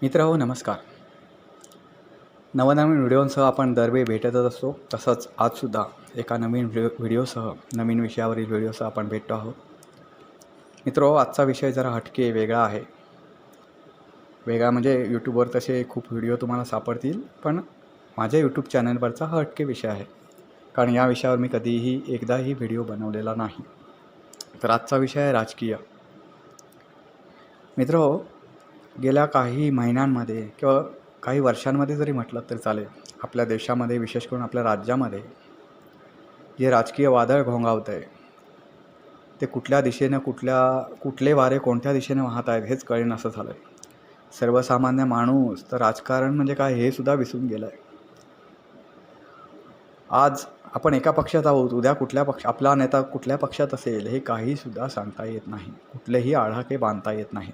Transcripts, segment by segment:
मित्रहो नमस्कार. नवनवीन व्हिडिओसह आपण दरवेळी भेटतच असतो. तसंच आजसुद्धा एका नवीन व्हिडिओसह नवीन विषयावरील व्हिडिओसह आपण भेटतो आहोत. मित्रहो, आजचा विषय जरा हटके वेगळा आहे. वेगळा म्हणजे यूट्यूबवर तसे खूप व्हिडिओ तुम्हाला सापडतील, पण माझ्या यूट्यूब चॅनलवरचा हा हटके विषय आहे. कारण या विषयावर मी कधीही एकदाही व्हिडिओ बनवलेला नाही. तर आजचा विषय आहे राजकीय. मित्रहो, गेल्या काही महिन्यांमध्ये किंवा काही वर्षांमध्ये जरी म्हटलं तरी चालेल, आपल्या देशामध्ये विशेष करून आपल्या राज्यामध्ये जे राजकीय वादळ घोंगावतं आहे ते कुठल्या दिशेनं कुठले वारे कोणत्या दिशेने वाहत आहेत हेच कळेनासं झालं आहे. सर्वसामान्य माणूस तर राजकारण म्हणजे काय हे सुद्धा विसरून गेलं आहे. आज आपण एका पक्षात आहोत, उद्या आपला नेता कुठल्या पक्षात असेल हे काहीसुद्धा सांगता येत नाही. कुठलेही आढाके बांधता येत नाहीत.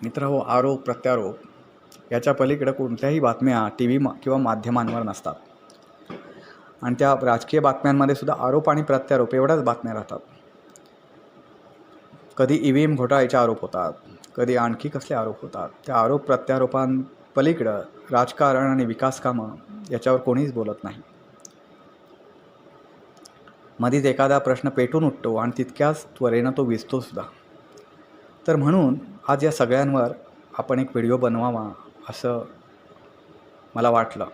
मित्रहो, आरोप प्रत्यारोप याच्या पलीकडे कोणत्याही बातम्या टी व्ही किंवा माध्यमांवर नसतात. आणि त्या राजकीय बातम्यांमध्ये सुद्धा आरोप आणि प्रत्यारोप एवढ्याच बातम्या राहतात. कधी EVM घोटाळ्याचे आरोप होतात, कधी आणखी कसले आरोप होतात. त्या आरोप प्रत्यारोपांपलीकडं राजकारण आणि विकास कामं याच्यावर कोणीच बोलत नाही. मधीच एखादा प्रश्न पेटून उठतो आणि तितक्याच त्वरेनं तो विझतोसुद्धा. तर म्हणून आज या सगळ्यांवर आपण एक व्हिडिओ बनवावा असं मला वाटलं.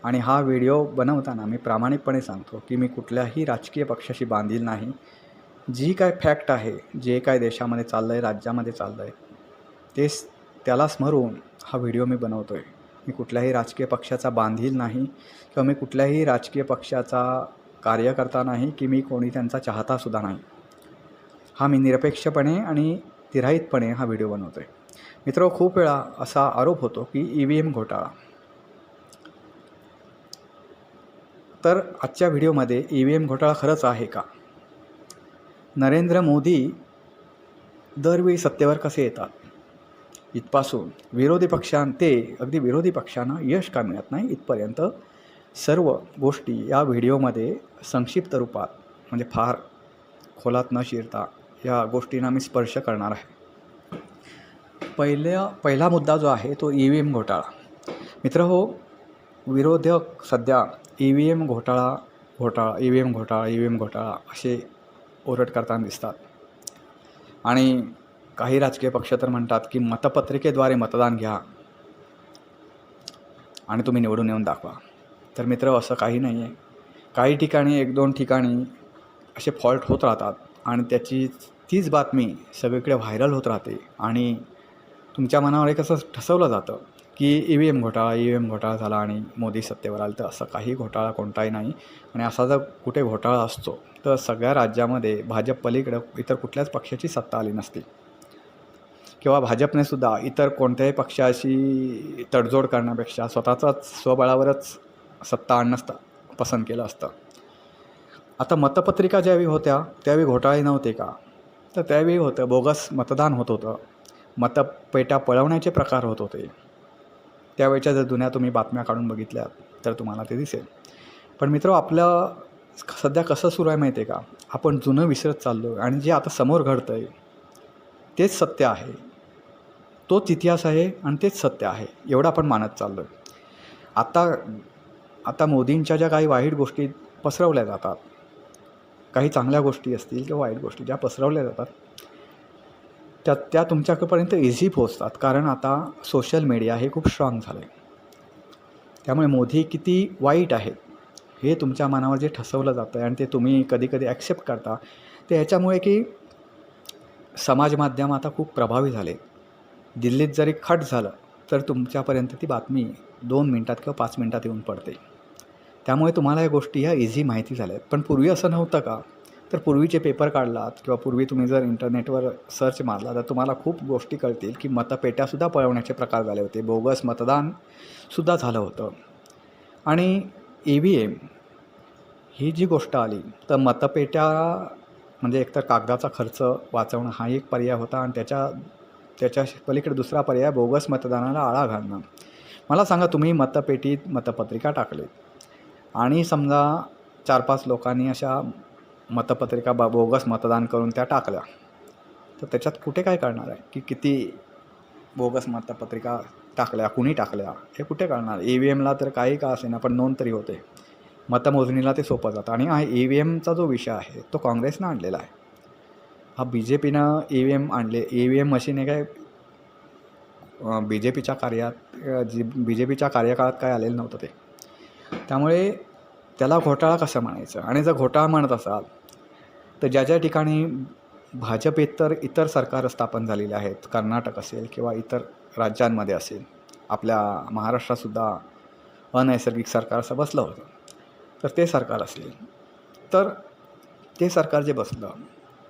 आणि हा व्हिडिओ बनवताना मी प्रामाणिकपणे सांगतो की मी कुठल्याही राजकीय पक्षाशी बांधील नाही. जी काय फॅक्ट आहे, जे काय देशामध्ये चाललं आहे, राज्यामध्ये चाललं आहे, त्याला स्मरून हा व्हिडिओ मी बनवतो आहे. मी कुठल्याही राजकीय पक्षाचा बांधील नाही किंवा मी कुठल्याही राजकीय पक्षाचा कार्यकर्ता नाही की मी कोणी त्यांचा चाहतासुद्धा नाही. हा मी निरपेक्षपणे आणि तिराहितपणे हा व्हिडिओ बनवतो आहे. मित्र, खूप वेळा असा आरोप होतो की EVM घोटाळा. तर आजच्या व्हिडिओमध्ये EVM घोटाळा खरंच आहे का? नरेंद्र मोदी दरवेळी सत्तेवर कसे येतात इथपासून अगदी विरोधी पक्षांना यश का मिळत नाही इथपर्यंत सर्व गोष्टी या व्हिडिओमध्ये संक्षिप्त रूपात म्हणजे फार खोलात न शिरता या गोष्टींना मी स्पर्श करणार आहे. पहिला मुद्दा जो आहे तो EVM घोटाळा. मित्रहो, विरोधक सध्या EVM घोटाळा असे ओरड करताना दिसतात. आणि काही राजकीय पक्ष तर म्हणतात की मतपत्रिकेद्वारे मतदान घ्या आणि तुम्ही निवडून येऊन दाखवा. तर मित्र, असं काही नाही आहे. काही ठिकाणी 1-2 ठिकाणी असे फॉल्ट होत राहतात आणि तीच बातमी सगळीकडे व्हायरल होत राहते आणि तुमच्या मनावर एक असं ठसवलं जातं की EVM घोटाळा झाला आणि मोदी सत्तेवर आले. तर असं काही घोटाळा कोणताही नाही. आणि असा जर कुठे घोटाळा असतो तर सगळ्या राज्यामध्ये भाजप पलीकडं इतर कुठल्याच पक्षाची सत्ता आली नसती किंवा भाजपने सुद्धा इतर कोणत्याही पक्षाशी तडजोड करण्यापेक्षा स्वतःचाच स्वबळावरच सत्ता आणणं पसंत केलं असतं. आता मतपत्रिका ज्यावेळी होत्या त्यावेळी घोटाळे नव्हते का? तर त्यावेळी होतं, बोगस मतदान होत होतं, मतपेट्या पळवण्याचे प्रकार होत होते. त्यावेळच्या जर जुन्या तुम्ही बातम्या काढून बघितल्या तर तुम्हाला ते दिसेल. पण मित्र, आपलं सध्या कसं सुरू आहे माहिती आहे का? आपण जुनं विसरत चाललो आणि जे आता समोर घडतं आहे तेच सत्य आहे, तोच इतिहास आहे आणि तेच सत्य आहे एवढं आपण मानत चाललो आहे. आता मोदींच्या ज्या काही वाईट गोष्टी पसरवल्या जातात, काही चांगल्या गोष्टी असतील किंवा वाईट गोष्टी ज्या पसरवल्या जातात त्या तुमच्यापर्यंत इझी पोहोचतात. कारण आता सोशल मीडिया हे खूप स्ट्रॉंग झालं आहे. त्यामुळे मोदी किती वाईट आहेत हे तुमच्या मनावर जे ठसवलं जातं आणि ते तुम्ही कधी ॲक्सेप्ट करता, ते ह्याच्यामुळे की समाज माध्यम आता खूप प्रभावी झाले. दिल्लीत जरी खट झालं तर तुमच्यापर्यंत ती बातमी 2 मिनटात किंवा 5 मिनटात येऊन पडते. त्यामुळे तुम्हाला या गोष्टी ह्या इझी माहिती झाल्या आहेत. पण पूर्वी असं नव्हतं का? तर पूर्वीचे पेपर काढलात किंवा पूर्वी तुम्ही जर इंटरनेटवर सर्च मारला तर तुम्हाला खूप गोष्टी कळतील की मतपेट्यासुद्धा पळवण्याचे प्रकार झाले होते, बोगस मतदानसुद्धा झालं होतं. आणि EVM ही जी गोष्ट आली तर मतपेट्या म्हणजे एकतर कागदाचा खर्च वाचवणं हा एक पर्याय होता आणि त्याच्या पलीकडे दुसरा पर्याय बोगस मतदानाला आळा घालणं. मला सांगा, तुम्ही मतपेटीत मतपत्रिका टाकले आणि समजा 4-5 लोकांनी अशा मतपत्रिका बोगस मतदान करून त्या टाकल्या, तर त्याच्यात कुठे काय करणार आहे की किती बोगस मतपत्रिका टाकल्या, कुणी टाकल्या हे कुठे कळणार. EVMला तर काही का असेना पण नोंद तरी होते. मतमोजणीला ते सोपं जातं. आणि हा EVMचा जो विषय आहे तो काँग्रेसनं आणलेला आहे. हा BJPनं EVM आणले. EVM मशीन हे काय BJPच्या BJPच्या कार्यकाळात काय आलेलं नव्हतं ते. त्यामुळे त्याला घोटाळा कसं म्हणायचं. आणि जर घोटाळा म्हणत असाल तर ज्या ज्या ठिकाणी भाजपेतर इतर सरकारं स्थापन झालेली आहेत, कर्नाटक असेल किंवा इतर राज्यांमध्ये असेल, आपल्या महाराष्ट्रातसुद्धा अनैसर्गिक सरकार असं बसलं होतं, तर ते सरकार असेल, तर ते सरकार जे बसलं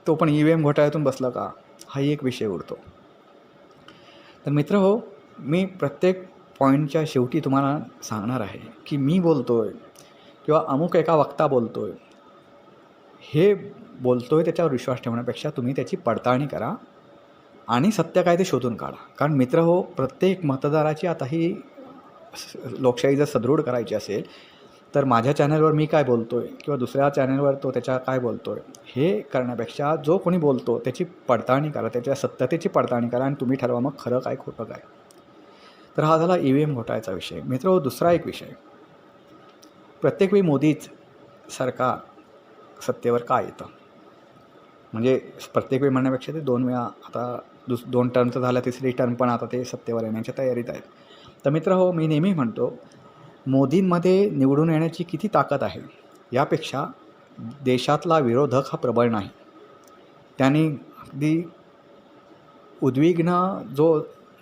तो पण EVM घोटाळ्यातून बसलं का, हाही एक विषय उरतो. तर मित्र हो, मी प्रत्येक पॉईंटच्या शेवटी तुम्हाला सांगणार आहे की मी बोलतो आहे किंवा अमुक एका वक्ता बोलतो आहे, हे बोलतो आहे त्याच्यावर विश्वास ठेवण्यापेक्षा तुम्ही त्याची पडताळणी करा आणि सत्य काय ते शोधून काढा. कारण मित्र हो, प्रत्येक मतदाराची आता ही लोकशाही जर सदृढ करायची असेल तर माझ्या चॅनलवर मी काय बोलतो आहे किंवा दुसऱ्या चॅनलवर तो त्याच्या काय बोलतो आहे हे करण्यापेक्षा जो कोणी बोलतो त्याची पडताळणी करा, त्याच्या सत्यतेची पडताळणी करा आणि तुम्ही ठरवा मग खरं काय खोटं काय. तर हा झाला EVM घोटाळ्याचा विषय. मित्र हो, दुसरा एक विषय, प्रत्येक वेळी मोदीच सरकार सत्तेवर का येतं. म्हणजे प्रत्येक वेळी म्हणण्यापेक्षा ते 2 वेळा, आता 2 टर्म तर झाल्या, तिसरी टर्म पण आता ते सत्तेवर येण्याच्या तयारीत आहेत. तर मित्र हो, मी नेहमी म्हणतो मोदींमध्ये निवडून येण्याची किती ताकद आहे यापेक्षा देशातला विरोधक हा प्रबळ नाही. त्यांनी अगदी उद्विग्न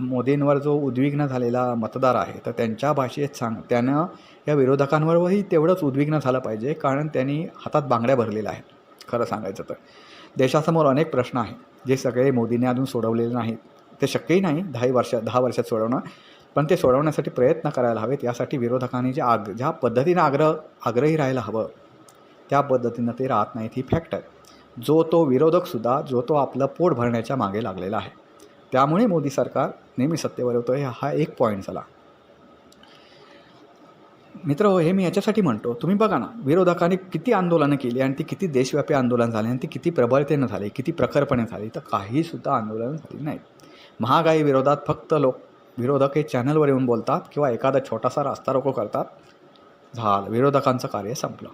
मोदींवर जो उद्विग्न झालेला मतदार आहे तर त्यांच्या भाषेत त्यानं या विरोधकांवरही तेवढंच उद्विग्न झालं पाहिजे, कारण त्यांनी हातात बांगड्या भरलेल्या आहेत. खरं सांगायचं तर देशासमोर अनेक प्रश्न आहेत जे सगळे मोदींनी अजून सोडवलेले नाहीत. ते शक्यही नाही 10 वर्षात सोडवणं, पण ते सोडवण्यासाठी प्रयत्न करायला हवेत. यासाठी विरोधकांनी ज्या पद्धतीनं आग्रही राहायला हवं त्या पद्धतीनं ते राहत नाहीत, ही फॅक्ट आहे. तो विरोधकसुद्धा तो आपलं पोट भरण्याच्या मागे लागलेला आहे. त्यामुळे मोदी सरकार नेहमी सत्तेवर येतो आहे. हा एक पॉईंट झाला. मित्र हो, हे मी याच्यासाठी म्हणतो, तुम्ही बघा ना, विरोधकांनी किती आंदोलनं केली आणि ती किती देशव्यापी आंदोलन झाले आणि ती किती प्रबळतेनं झाली, किती प्रखरपणे झाली, तर काहीसुद्धा आंदोलनं झाली नाहीत. महागाई विरोधात फक्त विरोधक हे चॅनलवर येऊन बोलतात किंवा एखादा छोटासा रास्ता रोको करतात, झालं, विरोधकांचं कार्य संपलं.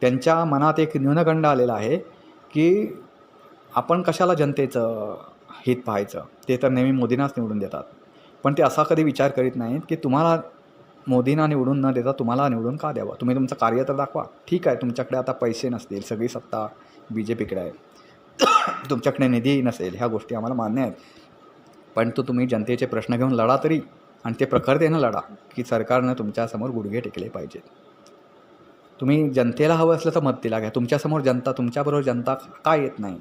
त्यांच्या मनात एक न्यूनगंड आलेला आहे की आपण कशाला जनतेचं हित पाहायचं, ते तर नेहमी मोदींनाच निवडून देतात. पण ते असा कधी विचार करीत नाहीत की तुम्हाला मोदींना निवडून न देता तुम्हाला निवडून का द्यावं. तुम्ही तुमचं कार्य तर दाखवा. ठीक आहे, तुमच्याकडे आता पैसे नसतील, सगळी सत्ता BJPकडे आहे, तुमच्याकडे निधी नसेल, ह्या गोष्टी आम्हाला मान्य आहेत, पण तुम्ही जनतेचे प्रश्न घेऊन लढा तरी, आणि ते प्रखरतेनं लढा की सरकारनं तुमच्यासमोर गुडघे टेकले पाहिजेत. तुम्ही जनतेला हवं असलं तर मत दिला घ्या. तुमच्यासमोर जनता, तुमच्याबरोबर जनता का येत नाही,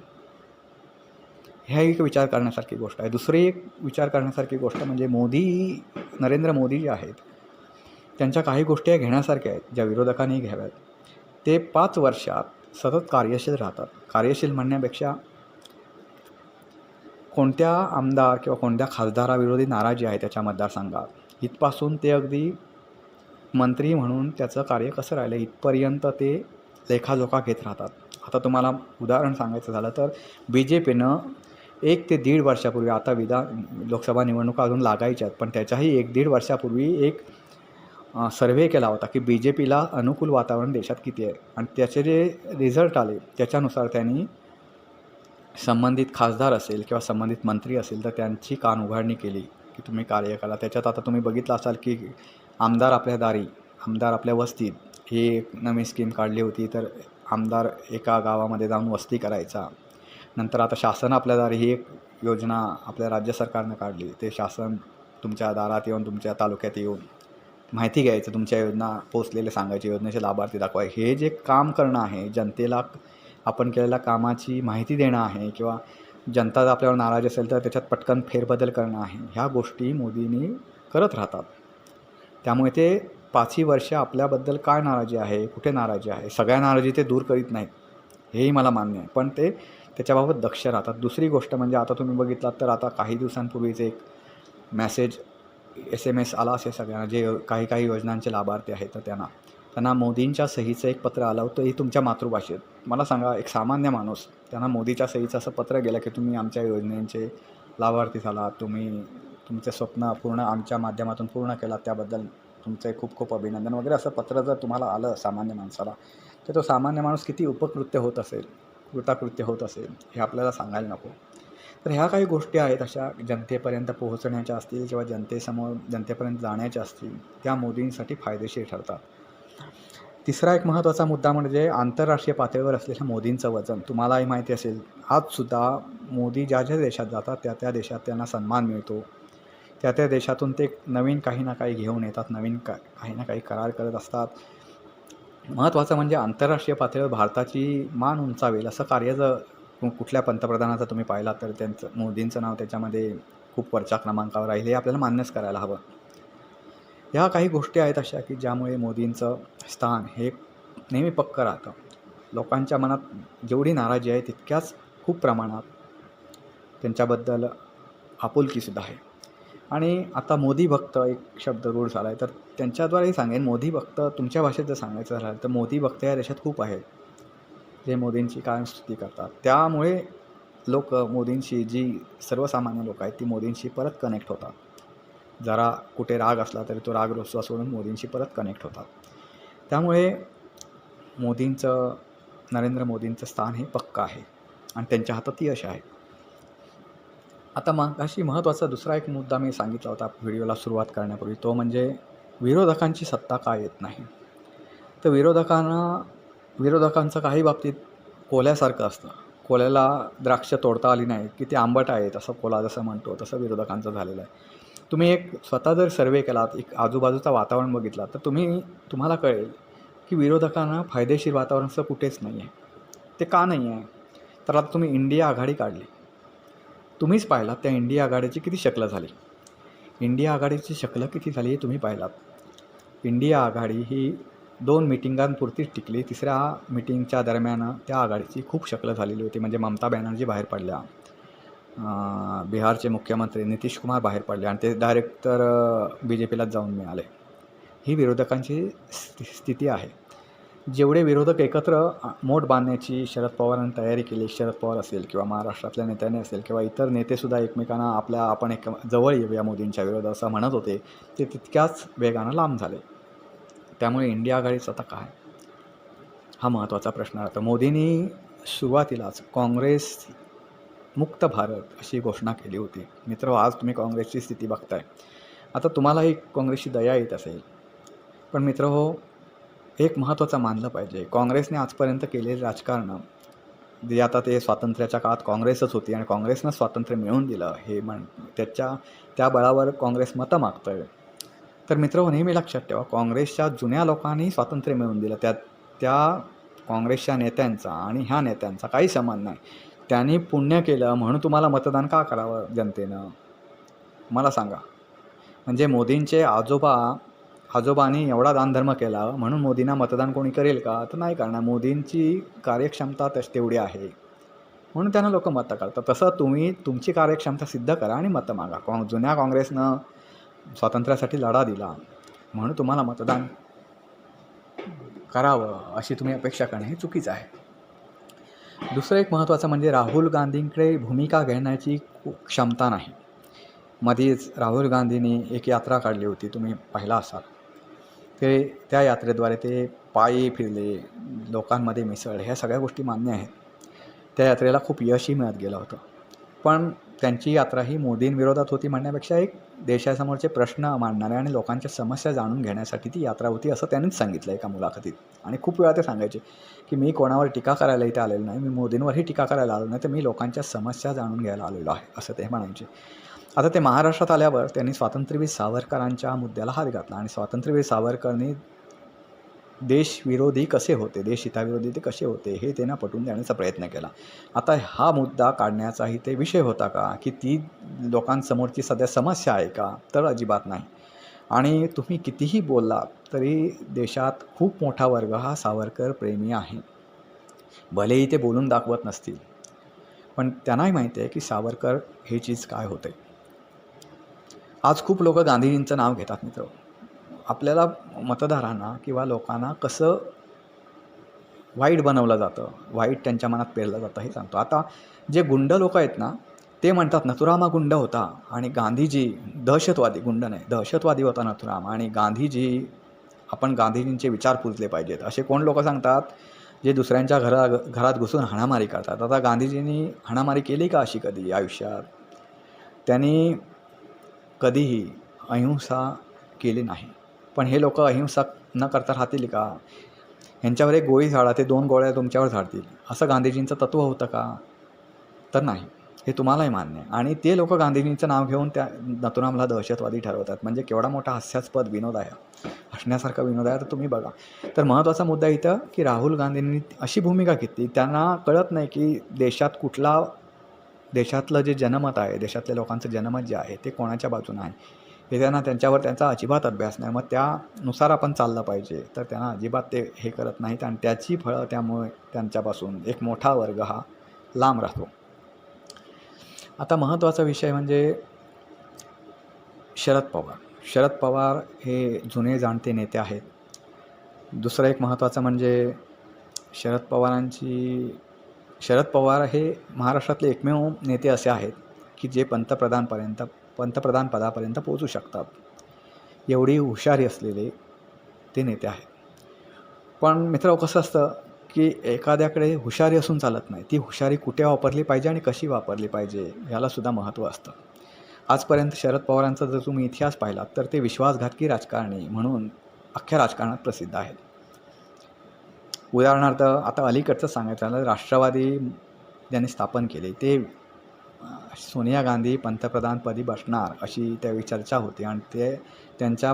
ह्या एक विचार करण्यासारखी गोष्ट आहे. दुसरी एक विचार करण्यासारखी गोष्ट म्हणजे नरेंद्र मोदी जे आहेत त्यांच्या काही गोष्टी घेण्यासारख्या आहेत ज्या विरोधकांनी घ्याव्यात. ते 5 वर्षात सतत कार्यशील राहतात. कार्यशील म्हणण्यापेक्षा कोणत्या आमदार किंवा कोणत्या खासदाराविरोधी नाराजी आहे त्याच्या मतदारसंघात, इथपासून ते अगदी मंत्री म्हणून त्याचं कार्य कसं राहिलं इथपर्यंत ते लेखाजोखा घेत राहतात. आता तुम्हाला उदाहरण सांगायचं झालं तर BJPनं 1 ते 1.5 वर्षापूर्वी, आता लोकसभा निवडणुका अजून लागायच्या आहेत, पण त्याच्याही 1-1.5 वर्षापूर्वी एक सर्व्हे केला होता की BJPला अनुकूल वातावरण देशात किती आहे, आणि त्याचे जे रिझल्ट आले त्याच्यानुसार त्यांनी संबंधित खासदार असेल किंवा संबंधित मंत्री असेल तर त्यांची कान उघाडणी केली की तुम्ही कार्य करा. त्याच्यात आता तुम्ही बघितलं असाल की आमदार आपल्या दारी, आमदार आपल्या वस्तीत, ही एक नवीन स्कीम काढली होती. तर आमदार एका गावामध्ये जाऊन वस्ती करायचा. नंतर आता शासन आपल्या दारी ही एक योजना आपल्या राज्य सरकारनं काढली. ते शासन तुमच्या दारात येऊन, तुमच्या तालुक्यात येऊन माहिती घ्यायचं, तुमच्या योजना पोचलेले सांगायचे, योजनेचे लाभार्थी दाखवाय. हे जे काम करणं आहे, जनतेला आपण केलेल्या कामाची माहिती देणं आहे, किंवा जनता आपल्यावर नाराज असेल तर त्याच्यात पटकन फेरबदल करणं आहे, ह्या गोष्टी मोदींनी करत राहतात. त्यामुळे ते 5ही वर्ष आपल्याबद्दल काय नाराजी आहे, कुठे नाराजी आहे, सगळ्या नाराजी ते दूर करीत नाहीत, हेही मला मान्य आहे, पण ते त्याच्याबाबत दक्ष राहतात. दुसरी गोष्ट म्हणजे आता तुम्ही बघितलात तर आता काही दिवसांपूर्वीच एक मेसेज SMS आला असेल सगळ्यांना, जे काही योजनांचे लाभार्थी आहेत तर त्यांना मोदींच्या सहीचं एक पत्र आलं होतं, ही तुमच्या मातृभाषेत. मला सांगा, एक सामान्य माणूस त्यांना मोदीच्या सहीचं असं पत्र गेलं की तुम्ही आमच्या योजनेचे लाभार्थी झाला, तुम्ही तुमचे स्वप्न पूर्ण आमच्या माध्यमातून पूर्ण केलात त्याबद्दल तुमचे खूप खूप अभिनंदन वगैरे असं पत्र जर तुम्हाला आलं सामान्य माणसाला, तर तो सामान्य माणूस किती उपकृत्य होत असेल, कृताकृत्य होत असेल हे आपल्याला सांगायला नको. तर ह्या काही गोष्टी आहेत अशा जनतेपर्यंत पोहोचण्याच्या असतील किंवा जनतेपर्यंत जाण्याच्या असतील, त्या मोदींसाठी फायदेशीर ठरतात. तिसरा एक महत्त्वाचा मुद्दा म्हणजे आंतरराष्ट्रीय पातळीवर असलेल्या मोदींचं वजन. तुम्हालाही माहिती असेल, आजसुद्धा मोदी ज्या ज्या देशात जातात त्या त्या देशात त्यांना सन्मान मिळतो. त्या त्या देशातून ते नवीन काही ना काही घेऊन येतात, नवीन काही ना काही करार करत असतात. महत्त्वाचं म्हणजे आंतरराष्ट्रीय पातळीवर भारताची मान उंचावेल असं कार्य जर कुठल्या पंतप्रधानाचं तुम्ही पाहिलात तर त्यांचं मोदींचं नाव त्याच्यामध्ये खूप वरच्या क्रमांकावर राहील, हे आपल्याला मान्यच करायला हवं. ह्या काही गोष्टी आहेत अशा की ज्यामुळे मोदींचं स्थान हे नेहमी पक्कं राहतं. लोकांच्या मनात जेवढी नाराजी आहे तितक्याच खूप प्रमाणात त्यांच्याबद्दल आपुलकीसुद्धा आहे. आणि आता मोदी भक्त एक शब्द रूढ झाला आहे, तर त्यांच्याद्वारेही सांगेन, मोदी भक्त तुमच्या भाषेत जर सांगायचं झालं तर मोदी भक्त या देशात खूप आहेत जे मोदींची कायम स्तुती करतात. त्यामुळे लोक मोदींशी, जी सर्वसामान्य लोक आहेत ती मोदींशी परत कनेक्ट होतात. जरा कुठे राग असला तरी तो राग रोसवा सोडून मोदींशी परत कनेक्ट होतात. त्यामुळे नरेंद्र मोदींचं स्थान हे पक्कं आहे आणि त्यांच्या हातात यश आहे. आता अशी महत्त्वाचा दुसरा एक मुद्दा मी सांगितला होता व्हिडिओला सुरुवात करण्यापूर्वी, तो म्हणजे विरोधकांची सत्ता का येत नाही. तर विरोधकांचं काही बाबतीत कोल्यासारखं असतं. कोल्याला द्राक्ष तोडता आली नाही की ते आंबट आहेत असं कोला जसं म्हणतो, तसं विरोधकांचं झालेलं आहे. तुम्ही एक स्वतः जर सर्वे केलात, एक आजूबाजूचं वातावरण बघितलं तर तुम्हाला कळेल की विरोधकांना फायदेशीर वातावरण असं कुठेच नाही आहे. ते का नाही आहे? तर आता तुम्ही इंडिया आघाडी काढली, तुम्हीच पाहिलात त्या इंडिया आघाडीची किती शक्ल झाली. इंडिया आघाडीची शक्ल किती झाली हे तुम्ही पाहिलात. इंडिया आघाडी ही 2 मिटिंगांपुरतीच टिकली. तिसऱ्या मिटिंगच्या दरम्यान त्या आघाडीची खूप शक्ल झालेली होती. म्हणजे ममता बॅनर्जी बाहेर पडल्या, बिहारचे मुख्यमंत्री नितीश कुमार बाहेर पडले आणि ते डायरेक्ट तर BJPलाच जाऊन मिळाले. ही विरोधकांची स्थिती आहे. जेवढे विरोधक एकत्र मोठ बांधण्याची शरद पवारांनी तयारी केली, शरद पवार असेल किंवा महाराष्ट्रातल्या नेत्याने असेल किंवा इतर नेतेसुद्धा एकमेकांना आपण एक जवळ येऊया मोदींच्या विरोधात असं म्हणत होते, ते तितक्याच वेगानं लांब झाले. त्यामुळे इंडिया आघाडीचं आता काय, हा महत्त्वाचा प्रश्न राहतो. मोदींनी सुरुवातीलाच काँग्रेस मुक्त भारत अशी घोषणा केली होती. मित्र, आज तुम्ही काँग्रेसची स्थिती बघताय. आता तुम्हालाही काँग्रेसची दया येत असेल, पण मित्र हो, एक महत्त्वाचं मानलं पाहिजे, काँग्रेसने आजपर्यंत केलेले राजकारण जे आता ते स्वातंत्र्याच्या काळात काँग्रेसच होती आणि काँग्रेसनं स्वातंत्र्य मिळवून दिलं हे त्या बळावर काँग्रेस मतं मागतं आहे. तर मित्र, नेहमी लक्षात ठेवा, काँग्रेसच्या जुन्या लोकांनी स्वातंत्र्य मिळवून दिलं. त्या काँग्रेसच्या नेत्यांचा आणि ह्या नेत्यांचा काही संबंध नाही. त्यांनी पुण्य केलं म्हणून तुम्हाला मतदान का करावं जनतेनं, मला सांगा. म्हणजे मोदींचे आजोबांनी एवढा दानधर्म केला म्हणून मोदींना मतदान कोणी करेल का? तर नाही करणार. मोदींची कार्यक्षमता तेवढी आहे म्हणून त्यांना लोक मतं करतात. तसं तुम्ही तुमची कार्यक्षमता सिद्ध करा आणि मतं मागा. जुन्या काँग्रेसनं स्वातंत्र्यासाठी लढा दिला म्हणून तुम्हाला मतदान करावं अशी तुम्ही अपेक्षा करणं हे चुकीचं आहे. दुसरं एक महत्त्वाचं म्हणजे राहुल गांधींकडे भूमिका घेण्याची क्षमता नाही. मध्येच राहुल गांधींनी एक यात्रा काढली होती, तुम्ही पाहिला असाल. त्या यात्रेद्वारे ते पायी फिरले, लोकांमध्ये मिसळले, ह्या सगळ्या गोष्टी मान्य आहेत. त्या यात्रेला खूप यशही मिळत गेलं होतं. पण त्यांची यात्रा ही मोदींविरोधात होती म्हणण्यापेक्षा एक देशासमोरचे प्रश्न मांडणारे आणि लोकांच्या समस्या जाणून घेण्यासाठी ती यात्रा होती असं त्यांनीच सांगितलं एका मुलाखतीत. आणि खूप वेळा ते सांगायचे की मी कोणावर टीका करायला इथे आलेलो नाही, मी मोदींवरही टीका करायला आलो नाही, तर मी लोकांच्या समस्या जाणून घ्यायला आलेलो आहे असं ते म्हणायचे. आता ते महाराष्ट्रात आल्यावर त्यांनी स्वातंत्र्यवीर सावरकरांच्या मुद्द्याला हात घातला आणि स्वातंत्र्यवीर सावरकरांनी देशविरोधी कसे होते, देशहिताविरोधी ते कसे होते हे त्यांना पटवून देण्याचा प्रयत्न केला. आता हा मुद्दा काढण्याचाही ते विषय होता का, की ती लोकांसमोरची सध्या समस्या आहे का? तर अजिबात नाही. आणि तुम्ही कितीही बोललात तरी देशात खूप मोठा वर्ग हा सावरकर प्रेमी आहे. भलेही ते बोलून दाखवत नसतील, पण त्यांनाही माहिती आहे की सावरकर हे चीज काय होते. आज खूप लोक गांधीजींचं नाव घेतात मित्र. आपल्याला मतदारांना किंवा लोकांना कसं वाईट बनवलं जातं, वाईट त्यांच्या मनात पेरलं जातं हे सांगतो. आता जे गुंड लोक आहेत ना, ते म्हणतात नथुराम गुंड होता आणि दहशतवादी, गुंड नाही, दहशतवादी होता नथुराम. आणि गांधीजी, आपण गांधीजींचे विचार पुजले पाहिजेत असे कोण लोक सांगतात, जे दुसऱ्यांच्या घरात घुसून हाणामारी करतात. आता गांधीजींनी हाणामारी केली का अशी कधी आयुष्यात? त्यांनी कधीही अहिंसा केली नाही. पण हे लोक अहिंसा न करता राहतील का? ह्यांच्यावर एक गोळी झाडा, ते 2 गोळ्या तुमच्यावर झाडतील, असं गांधीजींचं तत्त्व होतं का? तर नाही. हे तुम्हालाही मान्य आहे. आणि ते लोक गांधीजींचं नाव घेऊन त्या नथुरामला दहशतवादी ठरवतात. म्हणजे केवढा मोठा हास्यास्पद विनोद आहे, हसण्यासारखा विनोद आहे. तर तुम्ही बघा. तर महत्त्वाचा मुद्दा इथं की राहुल गांधींनी अशी भूमिका घेतली, त्यांना कळत नाही की देशातलं जे जनमत आहे, देशातल्या लोकांचं जनमत जे आहे ते कोणाच्या बाजूनं आहे, हे त्यांच्यावर त्यांचा अजिबात अभ्यास नाही. मग त्यानुसार आपण चाललं पाहिजे, तर त्यांना अजिबात ते हे करत नाहीत. आणि त्याची फळं त्यामुळे त्यांच्यापासून एक मोठा वर्ग हा लांब राहतो. आता महत्त्वाचा विषय म्हणजे शरद पवार. शरद पवार हे जुने जाणते नेते आहेत. दुसरं एक महत्त्वाचं म्हणजे शरद पवार हे महाराष्ट्रातले एकमेव नेते असे आहेत की जे पंतप्रधान पदापर्यंत पोहोचू शकतात. एवढी हुशारी असलेले ते नेते आहेत. पण मित्र, कसं असतं की एखाद्याकडे हुशारी असून चालत नाही. ती हुशारी कुठे वापरली पाहिजे आणि कशी वापरली पाहिजे यालासुद्धा महत्त्व असतं. आजपर्यंत शरद पवारांचा जर तुम्ही इतिहास पाहिलात तर ते विश्वासघातकी राजकारणी म्हणून अख्ख्या राजकारणात प्रसिद्ध आहेत. उदाहरणार्थ आता अलीकडचं सांगायचं झालं, राष्ट्रवादी ज्यांनी स्थापन केले ते सोनिया गांधी पंतप्रधानपदी बसणार अशी त्यावेळी चर्चा होती. आणि ते त्यांच्या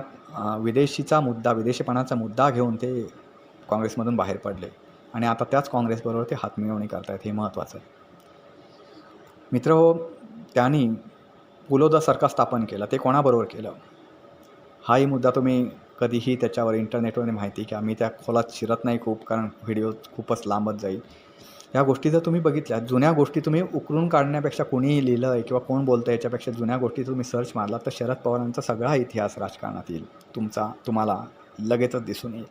विदेशीपणाचा मुद्दा घेऊन ते काँग्रेसमधून बाहेर पडले. आणि आता त्याच काँग्रेसबरोबर ते हातमिळवणी करत आहेत. हे महत्त्वाचं आहे. मित्रहो, त्यांनी पुलोदा सरकार स्थापन केलं. ते कोणाबरोबर केलं हाही मुद्दा तुम्ही कधीही त्याच्यावर इंटरनेटवर माहिती घ्या. मी त्या खोलात शिरत नाही खूप, कारण व्हिडिओ खूपच लांबत जाईल. ह्या गोष्टी जर तुम्ही बघितल्या, जुन्या गोष्टी तुम्ही उकरून काढण्यापेक्षा, कोणीही लिहिलं आहे किंवा कोण बोलतं याच्यापेक्षा जुन्या गोष्टी तुम्ही सर्च मारला तर शरद पवारांचा सगळा इतिहास राजकारणातील तुम्हाला लगेचच दिसून येईल.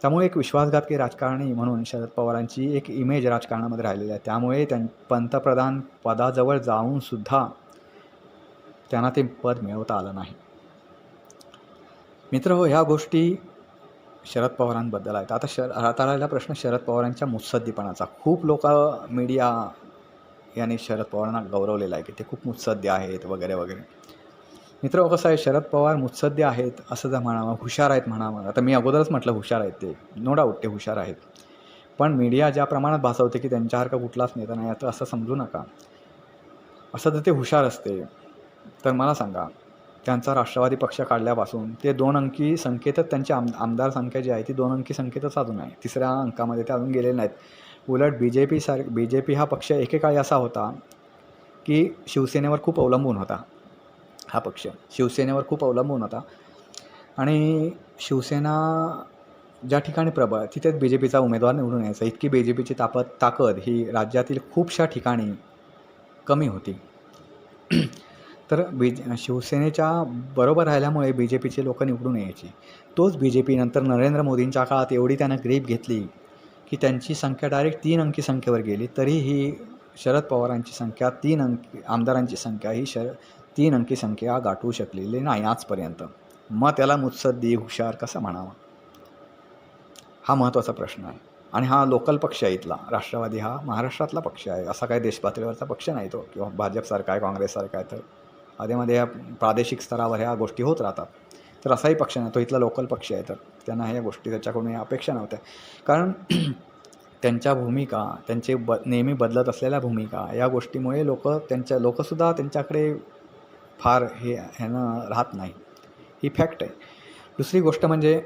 त्यामुळे एक विश्वासघातकी राजकारणी म्हणून शरद पवारांची एक इमेज राजकारणामध्ये राहिलेली आहे. त्यामुळे पंतप्रधान पदाजवळ जाऊनसुद्धा त्यांना ते पद मिळवता आलं नाही. मित्र हो, ह्या गोष्टी शरद पवारांबद्दल आहेत. आता राहिला प्रश्न शरद पवारांच्या मुत्सद्दीपणाचा. खूप लोक मीडिया यांनी शरद पवारांना गौरवलेलं आहे की ते खूप मुत्सद्दी आहेत वगैरे वगैरे. मित्र, कसं आहे, शरद पवार मुत्सद्दी आहेत असं जर म्हणावं, हुशार आहेत म्हणावं. आता मी अगोदरच म्हटलं हुशार आहेत, ते नो डाऊट ते हुशार आहेत. पण मीडिया ज्या प्रमाणात भासवते की त्यांच्यासारखा कुठलाच नेता नाही, आता असं समजू नका. असं जर ते हुशार असते तर मला सांगा, त्यांचा राष्ट्रवादी पक्ष काढल्यापासून ते 2 अंकी संख्येतच त्यांची आमदार संख्या जी आहे ती 2 अंकी संख्येतच अजून आहे. 3ऱ्या अंकामध्ये ते अजून गेलेले नाहीत. उलट BJP हा पक्ष एकेकाळी असा होता की शिवसेनेवर खूप अवलंबून होता. हा पक्ष शिवसेनेवर खूप अवलंबून होता. आणि शिवसेना ज्या ठिकाणी प्रबळ, तिथेच BJPचा उमेदवार निवडून यायचा. इतकी BJPची ताकद ही राज्यातील खूपशा ठिकाणी कमी होती. तर शिवसेनेच्या बरोबर राहिल्यामुळे BJPचे लोक निवडून यायची. तोच BJP नंतर नरेंद्र मोदींच्या काळात एवढी त्यानं ग्रीप घेतली की त्यांची संख्या डायरेक्ट 3 अंकी संख्येवर गेली. तरीही शरद पवारांची संख्या 3 अंकी, आमदारांची संख्या ही 3 अंकी संख्या गाठवू शकलेली नाही आजपर्यंत. मग त्याला मुत्सद्दी, हुशार कसं म्हणावं? हा महत्त्वाचा प्रश्न आहे. आणि हा लोकल पक्ष आहे इथला. राष्ट्रवादी हा महाराष्ट्रातला पक्ष आहे, असा काही देशपातळीवरचा पक्ष नाही तो, किंवा भाजपसारखा आहे, काँग्रेससारखा आहे. तर आधीमध्ये ह्या प्रादेशिक स्तरावर ह्या गोष्टी होत राहतात. तर असाही पक्ष नाही, तो इथला लोकल पक्ष आहे. तर त्यांना ह्या गोष्टी त्याच्याकडून अपेक्षा नव्हत्या. कारण त्यांच्या भूमिका, त्यांचे नेहमी बदलत असलेल्या भूमिका, या गोष्टीमुळे लोकसुद्धा त्यांच्याकडे फार ह्यानं राहत नाही. ही फॅक्ट आहे. दुसरी गोष्ट म्हणजे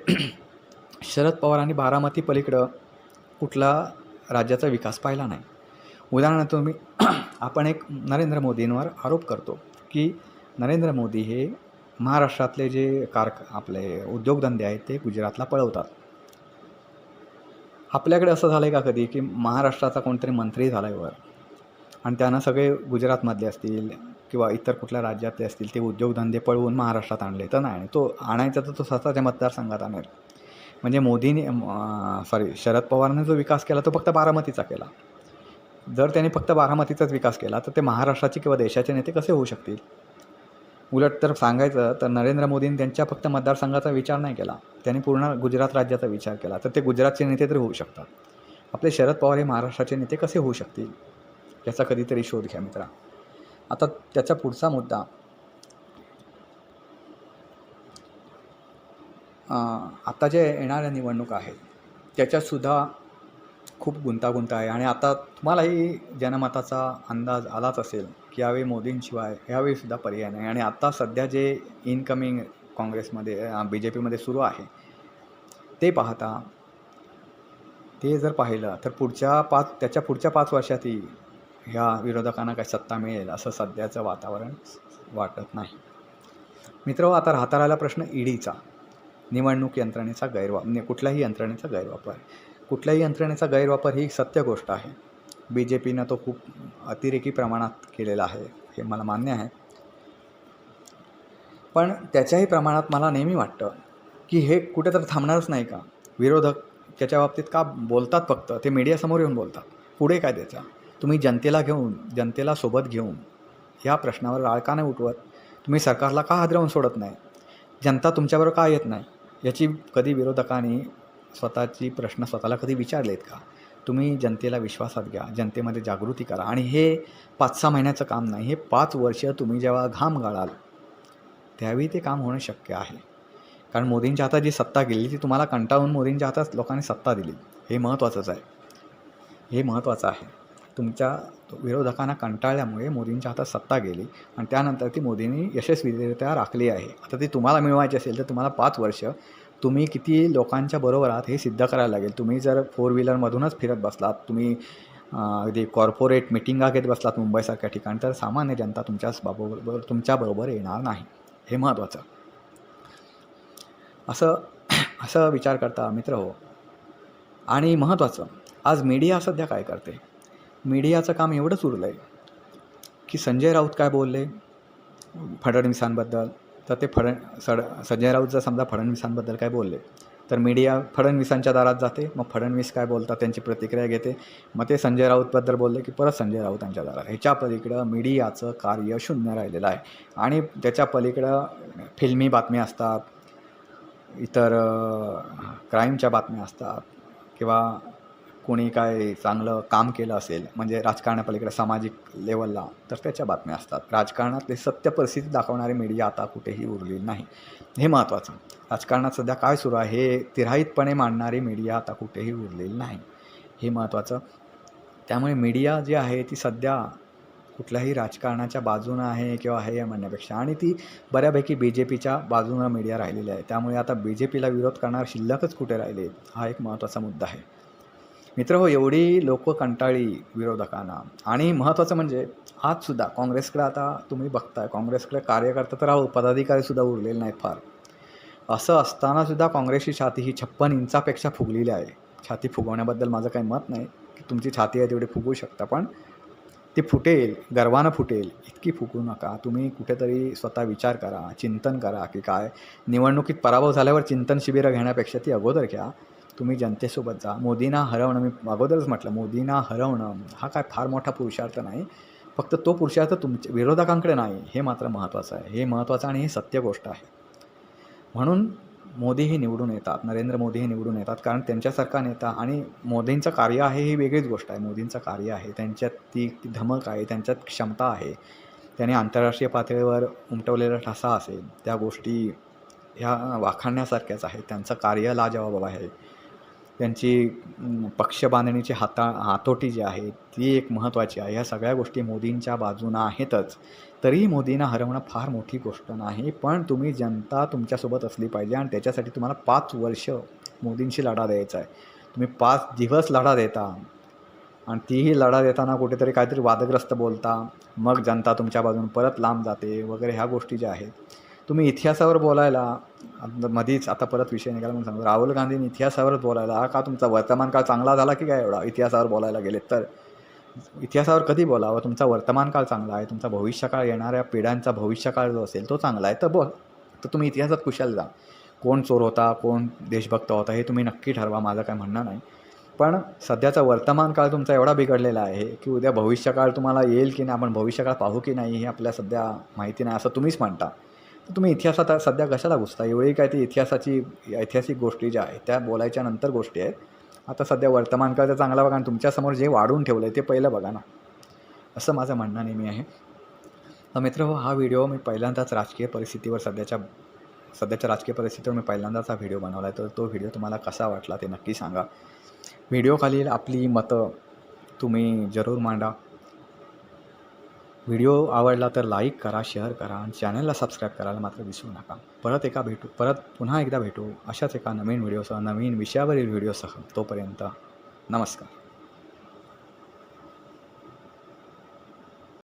शरद पवारांनी बारामती पलीकडं कुठला राज्याचा विकास पाहिला नाही. उदाहरणार्थ आपण एक नरेंद्र मोदींवर आरोप करतो की नरेंद्र मोदी हे महाराष्ट्रातले जे आपले उद्योगधंदे आहेत ते गुजरातला पळवतात. आपल्याकडे असं झालं आहे का कधी की महाराष्ट्राचा कोणतरी मंत्री झाला आहे वर आणि त्यानं सगळे गुजरातमधले असतील किंवा इतर कुठल्या राज्यातले असतील ते उद्योगधंदे पळवून महाराष्ट्रात आणले? तर नाही. तो आणायचा तर तो स्वतःच्या मतदारसंघात आणेल. म्हणजे शरद पवारने जो विकास केला तो फक्त बारामतीचा केला. जर त्याने फक्त बारामतीचाच विकास केला तर ते महाराष्ट्राचे किंवा देशाचे नेते कसे होऊ शकतील? उलट तर सांगायचं तर नरेंद्र मोदींनी त्यांच्या फक्त मतदारसंघाचा विचार नाही केला, त्यांनी पूर्ण गुजरात राज्याचा विचार केला. तर ते गुजरातचे नेते तरी होऊ शकतात. आपले शरद पवार हे महाराष्ट्राचे नेते कसे होऊ शकतील याचा कधीतरी शोध घ्या मित्रा. आता त्याचा पुढचा मुद्दा, आता जे येणाऱ्या निवडणुका आहेत त्याच्यातसुद्धा खूप गुंतागुंत आहे. आणि आता तुम्हालाही जनमताचा अंदाज आलाच असेल की यावेळी मोदींशिवाय यावेळीसुद्धा पर्याय नाही. आणि आता सध्या जे इनकमिंग काँग्रेसमध्ये BJPमध्ये सुरू आहे ते पाहता, ते जर पाहिलं तर त्याच्या पुढच्या 5 वर्षातही ह्या विरोधकांना काही सत्ता मिळेल असं सध्याचं वातावरण वाटत नाही. मित्र, आता राहता राहिला प्रश्न ईडीचा, निवडणूक यंत्रणेचा कुठल्याही यंत्रणेचा गैरवापर. कुठल्याही यंत्रणेचा गैरवापर ही सत्य गोष्ट आहे. BJPनं तो खूप अतिरेकी प्रमाणात केलेला आहे, हे मला मान्य आहे. पण त्याच्याही प्रमाणात मला नेहमी वाटतं की हे कुठेतरी थांबणारच नाही का. विरोधक त्याच्या बाबतीत का बोलतात, फक्त ते मीडियासमोर येऊन बोलतात, पुढे काय द्यायचं. तुम्ही जनतेला सोबत घेऊन या प्रश्नावर राळ का नाही उठवत. तुम्ही सरकारला का हादरवून सोडत नाही. जनता तुमच्याबरोबर का येत नाही याची कधी विरोधकांनी स्वतःची प्रश्न स्वतःला कधी विचारलेत का. तुम्ही जनतेला विश्वासात घ्या, जनतेमध्ये जागृती करा. आणि हे 5-6 महिन्याचं काम नाही, हे 5 वर्ष तुम्ही जेव्हा घाम गाळाल त्यावेळी ते काम होणं शक्य आहे. कारण मोदींच्या हातात जी सत्ता गेली ती तुम्हाला कंटाळून मोदींच्या हातात लोकांनी सत्ता दिली, हे महत्त्वाचंच आहे. हे महत्त्वाचं आहे. तुमच्या विरोधकांना कंटाळल्यामुळे मोदींच्या हातात सत्ता गेली आणि त्यानंतर ती मोदींनी यशस्वीरित्या राखली आहे. आता ती तुम्हाला मिळवायची असेल तर तुम्हाला 5 वर्ष तुम्ही किती लोकांच्या बरोबर आहात हे सिद्ध करायला लागेल. तुम्ही जर 4 व्हीलरमधूनच फिरत बसलात, तुम्ही अगदी कॉर्पोरेट मिटिंगा घेत बसलात मुंबईसारख्या ठिकाणी, तर सामान्य जनता तुमच्याबरोबर येणार नाही. हे महत्त्वाचं. असं विचार करता मित्र हो. आणि महत्त्वाचं, आज मीडिया सध्या काय करते. मीडियाचं काम एवढंच उरलं आहे की संजय राऊत काय बोलले फडणवीसांबद्दल, तर ते संजय राऊत जर समजा फडणवीसांबद्दल काय बोलले तर मीडिया फडणवीसांच्या दारात जाते, मग फडणवीस काय बोलतात त्यांची प्रतिक्रिया घेते, मग ते संजय राऊतबद्दल बोलले की परत संजय राऊतांच्या दारात. ह्याच्या पलीकडं मीडियाचं कार्य शून्य राहिलेलं आहे. आणि त्याच्या पलीकडं फिल्मी बातम्या असतात, इतर क्राईमच्या बातम्या असतात, किंवा कोणी काय चांगलं काम केलं असेल म्हणजे राजकारणापलीकडे सामाजिक लेवलला, तर त्याच्या बातम्या असतात. राजकारणातली सत्य परिस्थिती दाखवणारी मीडिया आता कुठेही उरलेली नाही, हे महत्त्वाचं. राजकारणात सध्या काय सुरू आहे हे तिराहितपणे मांडणारी मीडिया आता कुठेही उरलेली नाही, हे महत्त्वाचं. त्यामुळे मीडिया जी आहे ती सध्या कुठल्याही राजकारणाच्या बाजूनं आहे किंवा आहे या म्हणण्यापेक्षा, आणि ती बऱ्यापैकी BJPच्या बाजूनं मीडिया राहिलेली आहे. त्यामुळे आता BJPला विरोध करणार शिल्लकच कुठे राहिले, हा एक महत्त्वाचा मुद्दा आहे. मित्र हो, एवढी लोक कंटाळी विरोधकांना. आणि महत्त्वाचं म्हणजे आजसुद्धा काँग्रेसकडे, आता तुम्ही बघताय काँग्रेसकडे कार्यकर्ता तर राहू, पदाधिकारीसुद्धा उरलेले नाहीत फार. असं असतानासुद्धा काँग्रेसची छाती ही 56 इंचापेक्षा फुगलेली आहे. छाती फुगवण्याबद्दल माझं काही मत नाही की तुमची छाती आहे तेवढी फुगवू शकता, पण ती फुटेल, गर्वानं फुटेल, इतकी फुगू नका. तुम्ही कुठेतरी स्वतः विचार करा, चिंतन करा की काय. निवडणुकीत पराभव झाल्यावर चिंतन शिबिरं घेण्यापेक्षा ती अगोदर घ्या. तुम्ही जनतेसोबत जा. मोदींना हरवणं, मी अगोदरच म्हटलं, मोदींना हरवणं हा काय फार मोठा पुरुषार्थ नाही. फक्त तो पुरुषार्थ तुमच्या विरोधकांकडे नाही, हे मात्र महत्त्वाचं आहे. हे महत्त्वाचं आणि ही सत्य गोष्ट आहे. म्हणून मोदी हे निवडून येतात, नरेंद्र मोदी हे निवडून येतात, कारण त्यांच्यासारखा नेता. आणि मोदींचं कार्य आहे ही वेगळीच गोष्ट आहे. मोदींचं कार्य आहे, त्यांच्यात ती धमक आहे, त्यांच्यात क्षमता आहे. त्याने आंतरराष्ट्रीय पातळीवर उमटवलेला ठसा असेल, त्या गोष्टी ह्या वाखाणण्यासारख्याच आहेत. त्यांचं कार्य लाजवाब आहे. त्यांची पक्ष बांधणीची हातोटी जी आहे ती एक महत्त्वाची आहे. ह्या सगळ्या गोष्टी मोदींच्या बाजूनं आहेतच. तरीही मोदींना हरवणं फार मोठी गोष्ट नाही, पण तुम्ही जनता तुमच्यासोबत असली पाहिजे. आणि त्याच्यासाठी तुम्हाला 5 वर्ष मोदींशी लढा द्यायचा आहे. तुम्ही 5 दिवस लढा देता आणि तीही लढा देताना कुठेतरी काहीतरी वादग्रस्त बोलता, मग जनता तुमच्या बाजून परत लांब जाते वगैरे. ह्या गोष्टी ज्या आहेत, तुम्ही इतिहासावर बोलायला मधीच आता परत विषय निघाला म्हणून सांगतो, राहुल गांधींनी इतिहासावर बोलायला का तुमचा वर्तमान काळ चांगला झाला की काय एवढा इतिहासावर बोलायला गेलेत. तर इतिहासावर कधी बोलावं, तुमचा वर्तमान काळ चांगला आहे, तुमचा भविष्यकाळ, येणाऱ्या पिढ्यांचा भविष्यकाळ जो असेल तो चांगला आहे, तर तुम्ही इतिहासात कुशाल जा. कोण चोर होता, कोण देशभक्त होता हे तुम्ही नक्की ठरवा, माझं काय म्हणणं नाही. पण सध्याचा वर्तमान काळ तुमचा एवढा बिघडलेला आहे की उद्या भविष्यकाळ तुम्हाला येईल की नाही, आपण भविष्यकाळ पाहू की नाही हे आपल्याला सध्या माहिती नाही असं तुम्हीच म्हणता. तर तुम्ही इतिहासात सध्या कशाला घुसता? एवढी काय ती ऐतिहासिक गोष्टी ज्या आहेत त्या बोलायच्या नंतर गोष्टी आहेत. आता सध्या वर्तमान काळ तर चांगला बघा आणि तुमच्यासमोर जे वाढून ठेवलं आहे ते पहिलं बघा ना, असं माझं म्हणणं नेहमी आहे. तर मित्रहो, हा व्हिडिओ मी पहिल्यांदाच सध्याच्या राजकीय परिस्थितीवर मी पहिल्यांदाच हा व्हिडिओ बनवला आहे. तर तो व्हिडिओ तुम्हाला कसा वाटला ते नक्की सांगा. व्हिडिओखालील आपली मतं तुम्ही जरूर मांडा. व्हिडिओ आवडला तर लाईक करा, शेअर करा आणि चॅनलला सबस्क्राईब करायला मात्र विसरू नका. परत पुन्हा एकदा भेटू अशाच एका नवीन व्हिडिओसह, नवीन विषयावरील व्हिडिओसह. तोपर्यंत नमस्कार.